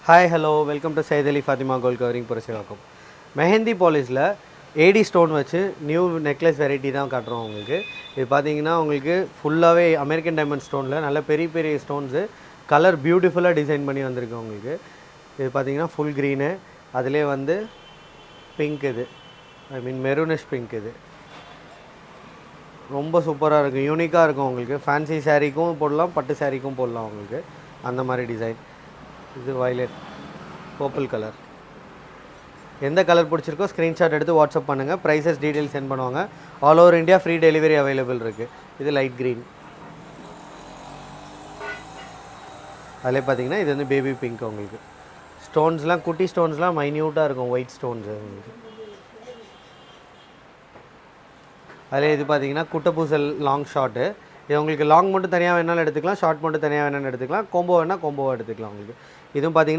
Hi hello welcome to Syed Ali Fathima gold covering Purasawalkam. Mehndi பாலிஷில் AD stone வச்சு new necklace variety தான் காட்டுறோம் உங்களுக்கு. இது பார்த்தீங்கன்னா உங்களுக்கு ஃபுல்லாகவே அமெரிக்கன் டைமண்ட் ஸ்டோனில் நல்ல பெரிய பெரிய ஸ்டோன்ஸு கலர் பியூட்டிஃபுல்லாக டிசைன் பண்ணி வந்திருக்கு உங்களுக்கு. இது பார்த்தீங்கன்னா ஃபுல் க்ரீனு, அதிலே வந்து பிங்க், இது மெரூனிஷ் பிங்க். இது ரொம்ப சூப்பராக இருக்கும், யூனிக்காக இருக்கும் உங்களுக்கு. ஃபேன்சி சாரீக்கும் போடலாம், பட்டு சாரீக்கும் போடலாம் உங்களுக்கு. அந்த மாதிரி டிசைன். இது வயலட் பர்பிள் கலர். எந்த கலர் பிடிச்சிருக்கோ ஸ்க்ரீன்ஷாட் எடுத்து வாட்ஸ்அப் பண்ணுங்கள். ப்ரைஸஸ் டீட்டெயில்ஸ் சென்ட் பண்ணுவாங்க. All over India free delivery available இருக்குது. இது லைட் க்ரீன். அதிலே பார்த்தீங்கன்னா இது வந்து பேபி பிங்க். உங்களுக்கு ஸ்டோன்ஸ்லாம் குட்டி ஸ்டோன்ஸ்லாம் மைன்யூட்டாக இருக்கும், ஒயிட் ஸ்டோன்ஸு உங்களுக்கு. அதில் இது பார்த்தீங்கன்னா குட்டப்பூசல் லாங் ஷார்ட்டு. இது உங்களுக்கு லாங் மட்டும் தனியாக வேணாலும் எடுத்துக்கலாம், ஷார்ட் மட்டும் தனியாக வேணாலும் எடுத்துக்கலாம், கோம்போ வேணால் கோம்போவாக எடுத்துக்கலாம் உங்களுக்கு. இதுவும் பார்த்தீங்கன்னா